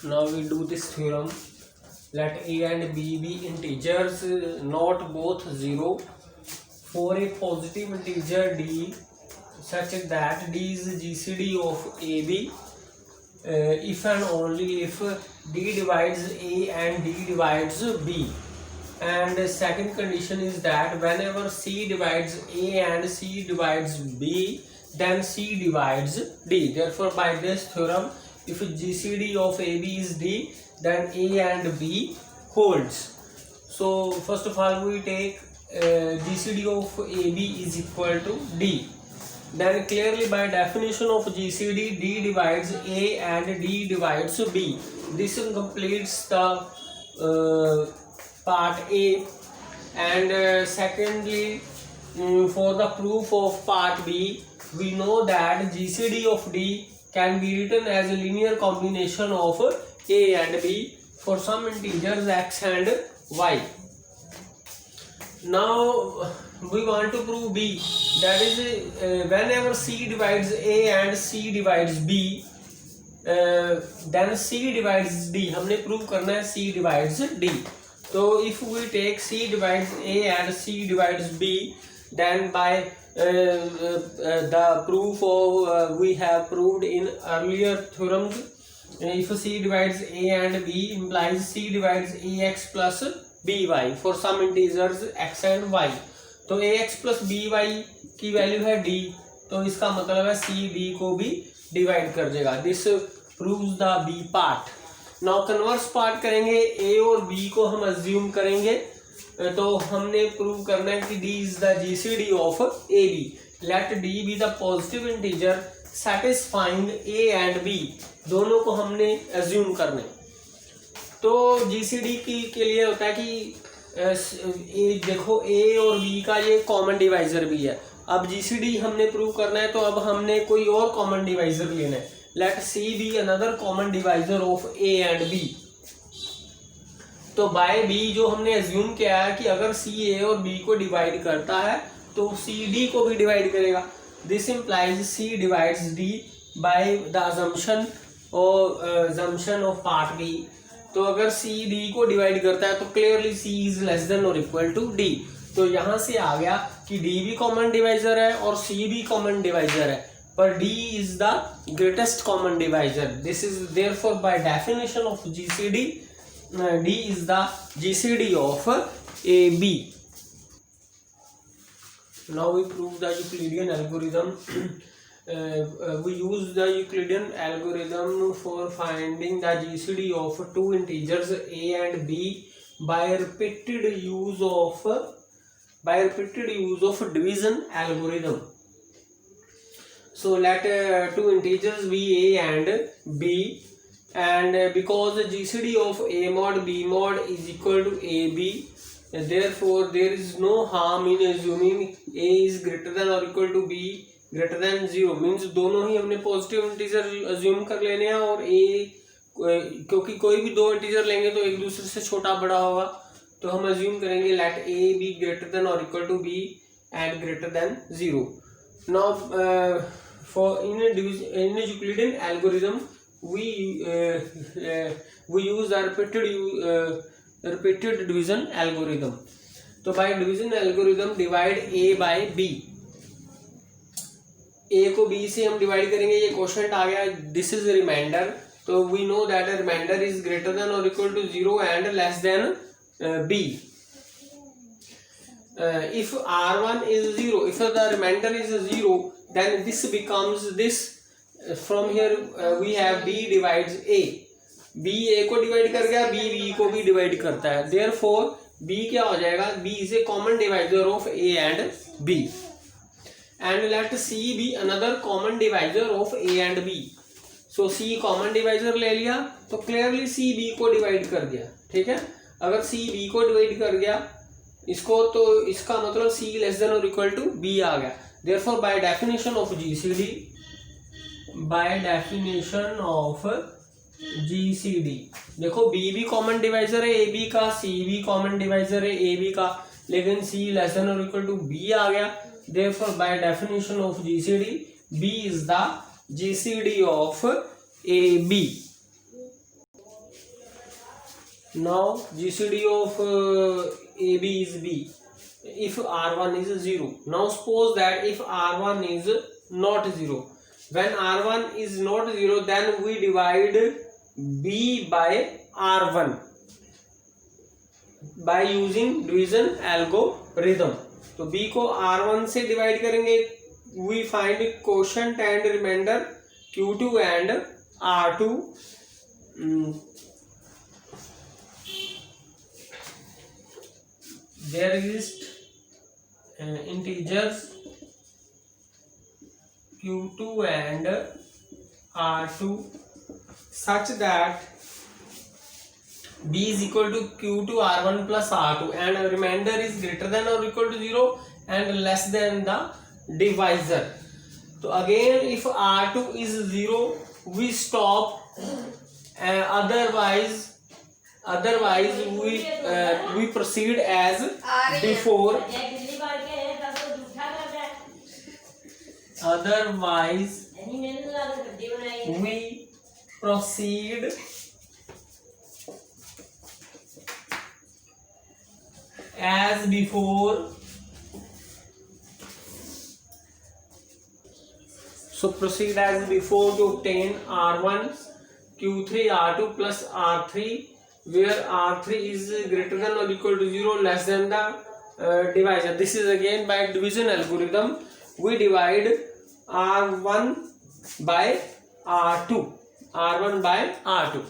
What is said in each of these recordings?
Now we do this theorem. Let a and b be integers, not both 0, for a positive integer d such that d is GCD of ab, if and only if d divides a and d divides b. And the second condition is that whenever c divides a and c divides b, then c divides d. Therefore, by this theorem, if GCD of AB is D, then A and B holds. So first of all, we take GCD of AB is equal to D. Then clearly by definition of GCD, D divides A and D divides B. This completes the part A. And secondly, for the proof of part B, we know that GCD of D can be written as a linear combination of A and B for some integers x and y. Now we want to prove B, that is whenever C divides A and C divides B, then C divides D. हमने prove करना है C divides D. So if we take C divides A and C divides B, then by the proof of we have proved in earlier theorems, if C divides A and B implies C divides AX plus BY for some integers x and y. तो AX plus BY की value है D, तो इसका मतलब है C B को भी divide कर देगा. This proves the B part. Now converse part करेंगे, A और B को हम अज्यूम करेंगे. तो हमने प्रूव करना है कि D is the GCD of AB. Let D be the positive integer satisfying A and B. दोनों को हमने अज्यूम करना है. तो GCD के लिए होता है कि देखो A और B का ये कॉमन डिवाइजर भी है. अब GCD हमने प्रूव करना है, तो अब हमने कोई और कॉमन डिवाइजर लेना है. Let C be another common divisor of A and B. तो बाय बी जो हमने अज्यूम किया है कि अगर सी ए और बी को डिवाइड करता है तो सी डी को भी डिवाइड करेगा. This implies C divides D by the assumption of part B. तो अगर सी डी को डिवाइड करता है तो clearly C is less than और इक्वल टू डी. तो यहाँ से आ गया कि डी भी कॉमन डिवाइजर है और सी भी कॉमन डिवाइजर है, पर D is the greatest common divisor. This is therefore by definition of GCD, D is the GCD of AB. Now we prove the Euclidean algorithm. We use the Euclidean algorithm for finding the GCD of two integers A and B by repeated use of division algorithm. So let two integers be A and B. And because the GCD of A mod B mod is equal to AB, therefore there is no harm in assuming A is greater than or equal to B greater than 0. Means दोनों ही हमने positive integer assume कर लेने हैं, और A क्योंकि कोई भी दो इंटीजर लेंगे तो एक दूसरे से छोटा बड़ा होगा, तो हम अज्यूम करेंगे late A be greater than or equal to B and greater than 0. Now for in Euclidean algorithm we use the repeated division algorithm. तो by division algorithm divide A by B. A को B से हम divide करेंगे, ये question आ गया. This is remainder. तो we know that remainder is greater than और equal to 0 and less than B. If R1 is 0, if the remainder is 0, then this becomes this. From here we have B divides A. B A को divide कर गया, B B को भी divide करता है. Therefore B क्या हो जाएगा? B is a common divisor of A and B. And let C be another common divisor of A and B. So C common divisor ले लिया तो clearly C B को डिवाइड कर दिया. ठीक है, अगर C B को डिवाइड कर गया इसको, तो इसका मतलब C less than or equal to B आ गया. Therefore by definition of GCD, देखो B भी कॉमन डिवाइजर है A B का, C भी कॉमन डिवाइजर है A B का, लेकिन C लेस देन और इक्वल टू B आ गया. Therefore by definition of GCD, B is the GCD of AB. Now GCD of AB is B if R1 is 0. Now suppose that if R1 is not 0, when R1 is not 0, then we divide B by R1 by using division algorithm. तो B को R1 से divide करेंगे, we find quotient and remainder Q2 and R2. There exist integers Q2 and R2 such that B is equal to Q2 R1 plus R2 and a remainder is greater than or equal to 0 and less than the divisor. So again if R2 is 0 we stop, otherwise we proceed as before. Otherwise we proceed as before. So proceed as before to obtain R1 Q3 R2 plus R3 where R3 is greater than or equal to 0 less than the divisor. This is again by division algorithm. We divide R1 by R2. R1 by R2.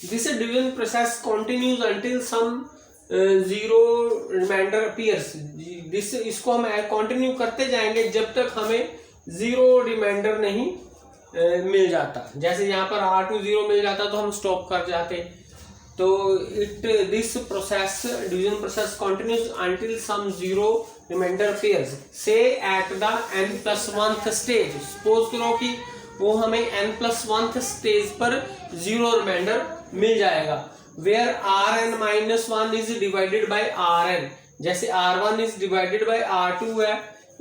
This division process continues until some zero remainder appears. This इसको हम continue करते जाएंगे जब तक हमें zero reminder नहीं मिल जाता. जैसे यहाँ पर R2 0 मिल जाता तो हम स्टॉप कर जाते. तो this process division process continues until some zero remainder appears. Say at the n+1th stage. Suppose करो कि वो हमें n+1th stage पर जीरो रिमाइंडर मिल जाएगा. Where Rn-1 is divided by Rn. जैसे R1 is divided by R2 है,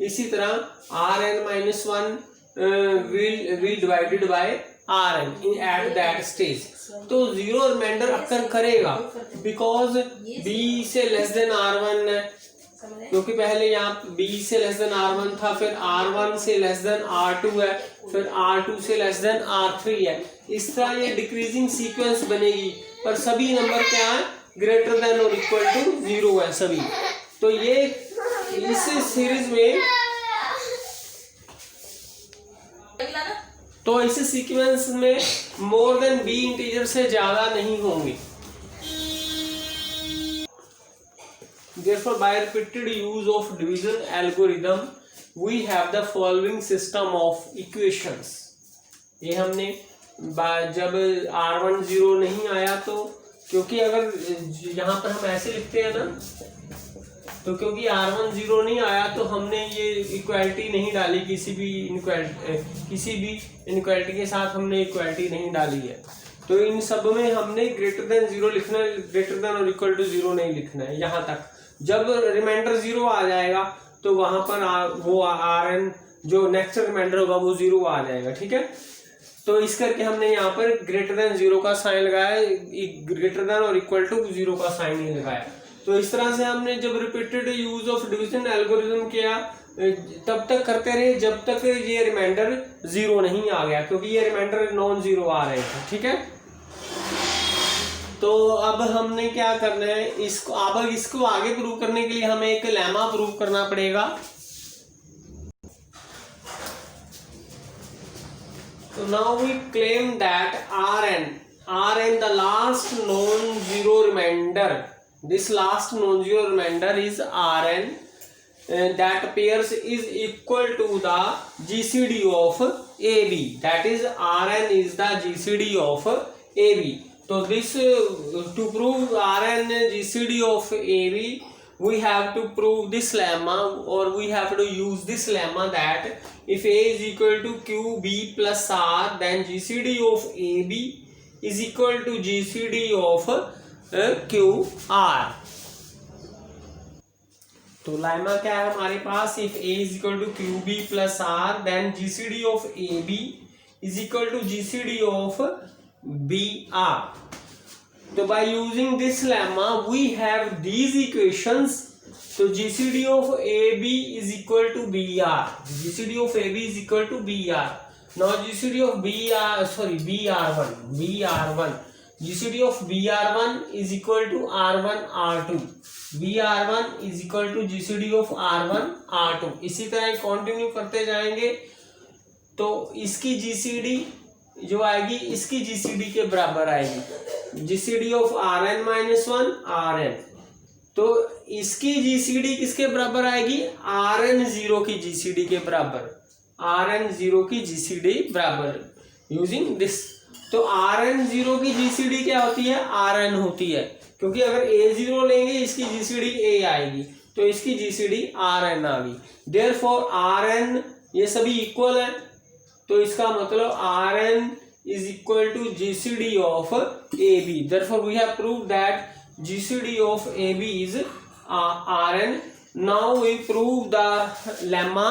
इसी तरह Rn-1 will divided by Rn at that stage. तो जीरो रिमाइंडर अक्कर करेगा because B से लेस देन R1 है, क्योंकि पहले यहाँ B से लेस देन R1 था, फिर R1 से लेस देन R2 है, फिर R2 से लेस देन R3 है. इस तरह ये डिक्रीजिंग सीक्वेंस बनेगी पर सभी नंबर क्या है, ग्रेटर देन और इक्वल टू 0 है सभी. तो ये इस सीरीज में तो इस सीक्वेंस में मोर देन B इंटीजर से ज्यादा नहीं होंगे. Therefore, by repeated use of division algorithm, we have the following system of equations. ये हमने जब R1 0 नहीं आया तो, क्योंकि अगर यहाँ पर हम ऐसे लिखते हैं ना, तो क्योंकि R1 0 नहीं आया तो हमने ये इक्वालिटी नहीं डाली, किसी भी इनइक्वालिटी के साथ हमने इक्वालिटी नहीं डाली है. तो इन सब में हमने ग्रेटर देन 0 लिखना है, ग्रेटर देन और इक्वल टू 0 नहीं लिखना है. यहाँ तक जब रिमाइंडर 0 आ जाएगा तो वहां पर वो Rn जो नेक्स्ट रिमाइंडर होगा वो 0 आ जाएगा. ठीक है, तो इस करके हमने यहाँ पर ग्रेटर देन 0 का साइन लगाया, ग्रेटर देन और इक्वल टू 0 का साइन नहीं लगाया. तो इस तरह से हमने जब repeated use of division algorithm किया तब तक करते रहे जब तक ये रिमाइंडर 0 नहीं आ गया, क्योंकि ये रिमाइंडर नॉन 0 आ रहे थे. ठीक है, तो अब हमने क्या करना है, इसको आगे प्रूव करने के लिए हमें एक लेमा प्रूव करना पड़ेगा. तो now we claim that Rn the last non-zero remainder, this last non-zero remainder is Rn that appears is equal to the GCD of AB. That is Rn is the GCD of AB. So this to prove Rn GCD of AB, we have to prove this lemma, or we have to use this lemma that if A is equal to QB plus R, then GCD of AB is equal to GCD of QR. तो lemma क्या है हमारे पास, if a is equal to Q B plus R then GCD of A B is equal to GCD of B R. तो by using this lemma we have these equations. तो GCD of A B is equal to B R, GCD of A B is equal to B R. Now GCD of B R B R one GCD of BR1 is equal to R1 R2. BR1 is equal to GCD of R1 R2. इसी तरह continue करते जाएंगे. तो इसकी GCD जो आएगी इसकी GCD के बराबर आएगी, GCD of Rn minus one Rn. तो इसकी GCD किसके बराबर आएगी, Rn0 की GCD के बराबर, Rn0 की GCD बराबर यूजिंग दिस. तो Rn0 की GCD क्या होती है, Rn होती है, क्योंकि अगर A0 लेंगे इसकी GCD A आएगी, तो इसकी GCD Rn आ गई. देयरफॉर Rn ये सभी इक्वल है, तो इसका मतलब Rn is equal to GCD of AB. Therefore we have proved that GCD of AB is Rn. Now we prove the lemma.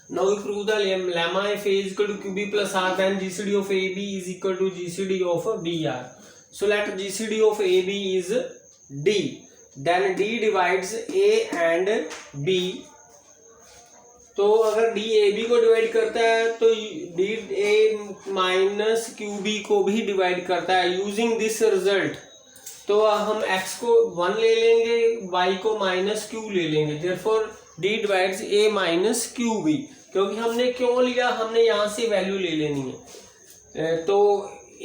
Now we prove the lemma if A is equal to QB plus R, then GCD of AB is equal to GCD of BR. So let GCD of AB is D. Then D divides A and B. तो अगर D AB को divide करता है तो D A minus QB को भी divide करता है. यूजिंग दिस रिजल्ट तो हम x को 1 ले लेंगे, y को माइनस q ले लेंगे. Therefore D divides A minus QB. क्योंकि हमने क्यों लिया, हमने यहाँ से वैल्यू ले लेनी है. तो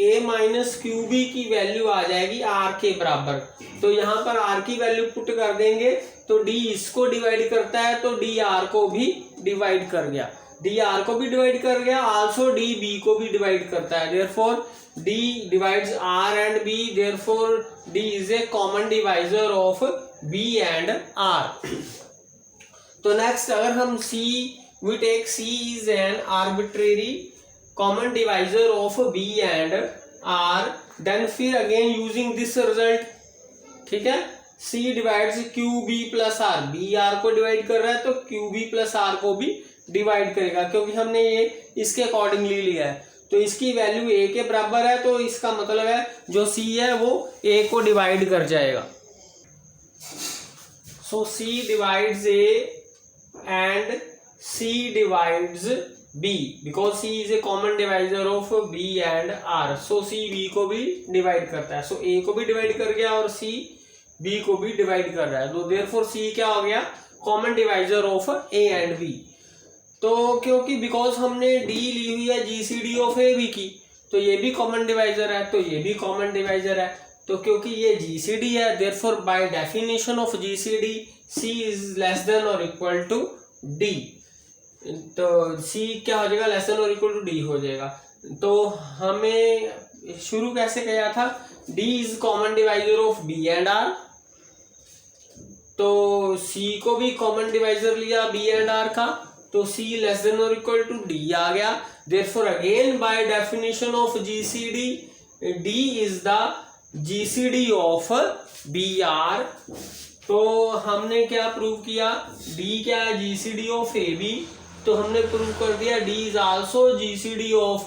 A माइनस QB की वैल्यू आ जाएगी R के बराबर. तो यहाँ पर R की वैल्यू पुट कर देंगे, तो D इसको डिवाइड करता है तो D R को भी डिवाइड कर गया, D R को भी डिवाइड कर गया, आल्सो D B को भी डिवाइड करता है. Therefore D divides R and B, therefore D is a common divisor of B and R. तो नेक्स्ट अगर हम we take C is an arbitrary common divisor of B and R, then फिर again using this result, ठीक है, C divides QB plus R, B R को divide कर रहा है तो QB plus R को भी डिवाइड करेगा, क्योंकि हमने ये इसके अकॉर्डिंगली लिया है. तो इसकी वैल्यू A के बराबर है, तो इसका मतलब है जो C है वो A को डिवाइड कर जाएगा. So C divides A and C divides B because C is a common divisor of B and R. So C B को भी डिवाइड करता है. So A को भी डिवाइड कर गया और C B को भी डिवाइड कर रहा है. तो therefore C क्या हो गया, common divisor of A and B. तो क्योंकि बिकॉज हमने D ली हुई है GCD ऑफ AB की, तो ये भी कॉमन डिवाइजर है, तो ये भी कॉमन डिवाइजर है. तो क्योंकि ये GCD है, therefore by definition of GCD C is less than or equal to D. तो C क्या हो जाएगा, लेस देन और इक्वल टू D हो जाएगा. तो हमें शुरू कैसे किया था, D is common divisor of B and R. तो C को भी कॉमन डिवाइजर लिया B एंड R का, तो C लेस देन और इक्वल टू D आ गया. Therefore again by definition of GCD D is the GCD of BR. तो हमने क्या प्रूव किया, D क्या है, GCD ऑफ AB. तो हमने प्रूव कर दिया D is also GCD of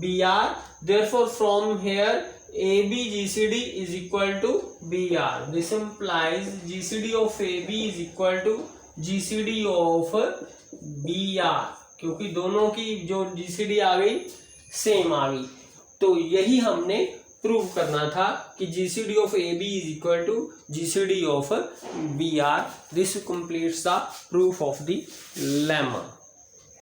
BR. Therefore from here AB GCD is equal to BR. This implies GCD of AB is equal to GCD of BR, क्योंकि दोनों की जो GCD आ गई same आ गई. तो यही हमने प्रूव करना था कि GCD of AB is equal to GCD of BR. This completes the proof of the lemma.